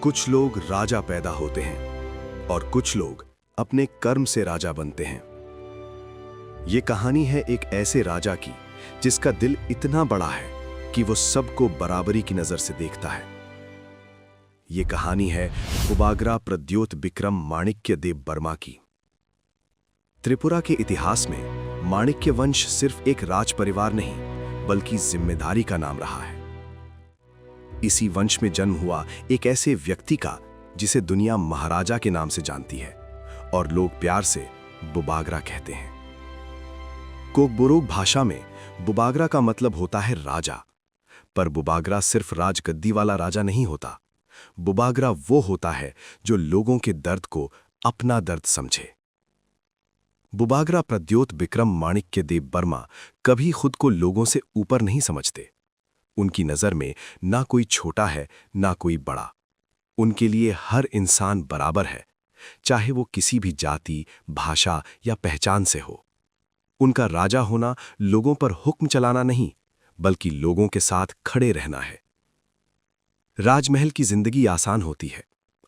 कुछ लोग राजा पैदा होते हैं और कुछ लोग अपने कर्म से राजा बनते हैं। ये कहानी है एक ऐसे राजा की जिसका दिल इतना बड़ा है कि वो सबको बराबरी की नजर से देखता है। ये कहानी है बुबागरा प्रद्योत बिक्रम माणिक्य देव बर्मा की। त्रिपुरा के इतिहास में माणिक्य वंश सिर्फ एक राज परिवार नहीं बल्कि जिम्मेदारी का नाम रहा है। इसी वंश में जन्म हुआ एक ऐसे व्यक्ति का जिसे दुनिया महाराजा के नाम से जानती है और लोग प्यार से बुबागरा कहते हैं। कोकबोरोक भाषा में बुबागरा का मतलब होता है राजा, पर बुबागरा सिर्फ राजगद्दी वाला राजा नहीं होता। बुबागरा वो होता है जो लोगों के दर्द को अपना दर्द समझे। बुबागरा प्रद्योत बिक्रम माणिक्य देव बर्मा कभी खुद को लोगों से ऊपर नहीं समझते। उनकी नजर में ना कोई छोटा है ना कोई बड़ा। उनके लिए हर इंसान बराबर है, चाहे वो किसी भी जाति, भाषा या पहचान से हो। उनका राजा होना लोगों पर हुक्म चलाना नहीं बल्कि लोगों के साथ खड़े रहना है। राजमहल की जिंदगी आसान होती है,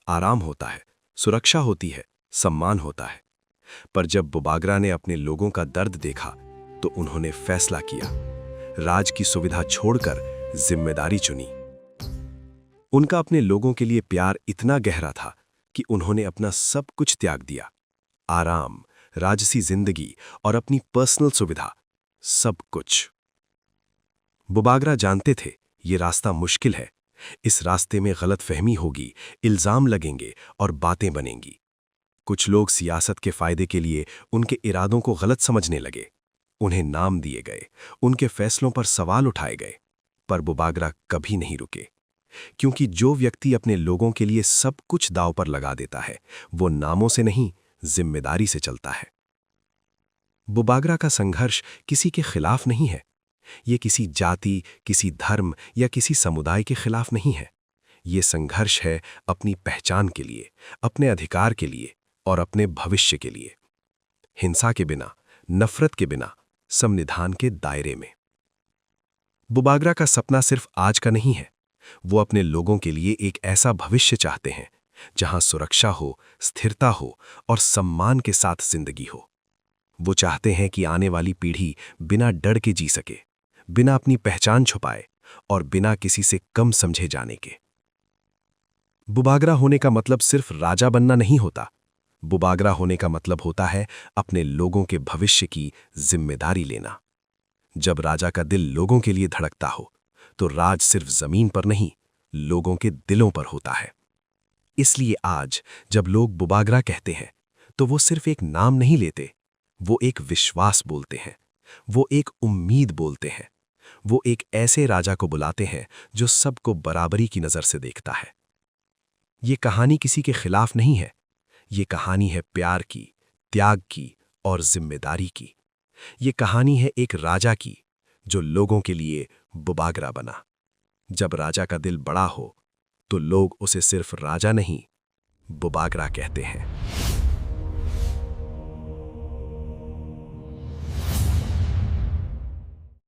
आराम होता है, सुरक्षा होती है, सम्मान होता है। पर जब बुबागरा ने अपने लोगों का दर्द देखा तो उन्होंने फैसला किया, राज की सुविधा छोड़कर जिम्मेदारी चुनी। उनका अपने लोगों के लिए प्यार इतना गहरा था कि उन्होंने अपना सब कुछ त्याग दिया। आराम, राजसी जिंदगी और अपनी पर्सनल सुविधा, सब कुछ। बुबागरा जानते थे ये रास्ता मुश्किल है, इस रास्ते में गलतफहमी होगी, इल्जाम लगेंगे और बातें बनेंगी। कुछ लोग सियासत के फायदे के लिए उनके इरादों को गलत समझने लगे। उन्हें नाम दिए गए, उनके फैसलों पर सवाल उठाए गए। पर बुबागरा कभी नहीं रुके, क्योंकि जो व्यक्ति अपने लोगों के लिए सब कुछ दांव पर लगा देता है वो नामों से नहीं जिम्मेदारी से चलता है। बुबागरा का संघर्ष किसी के खिलाफ नहीं है। ये किसी जाति, किसी धर्म या किसी समुदाय के खिलाफ नहीं है। ये संघर्ष है अपनी पहचान के लिए, अपने अधिकार के लिए और अपने भविष्य के लिए। हिंसा के बिना, नफरत के बिना, संविधान के दायरे में। बुबागरा का सपना सिर्फ आज का नहीं है। वो अपने लोगों के लिए एक ऐसा भविष्य चाहते हैं जहां सुरक्षा हो, स्थिरता हो और सम्मान के साथ जिंदगी हो। वो चाहते हैं कि आने वाली पीढ़ी बिना डर के जी सके, बिना अपनी पहचान छुपाए और बिना किसी से कम समझे जाने के। बुबागरा होने का मतलब सिर्फ राजा बनना नहीं होता। बुबागरा होने का मतलब होता है अपने लोगों के भविष्य की जिम्मेदारी लेना। जब राजा का दिल लोगों के लिए धड़कता हो तो राज सिर्फ जमीन पर नहीं, लोगों के दिलों पर होता है। इसलिए आज जब लोग बुबागरा कहते हैं तो वो सिर्फ एक नाम नहीं लेते, वो एक विश्वास बोलते हैं, वो एक उम्मीद बोलते हैं, वो एक ऐसे राजा को बुलाते हैं जो सबको बराबरी की नजर से देखता है। ये कहानी किसी के खिलाफ नहीं है, ये कहानी है प्यार की, त्याग की और जिम्मेदारी की। ये कहानी है एक राजा की जो लोगों के लिए बुबागरा बना। जब राजा का दिल बड़ा हो तो लोग उसे सिर्फ राजा नहीं, बुबागरा कहते हैं।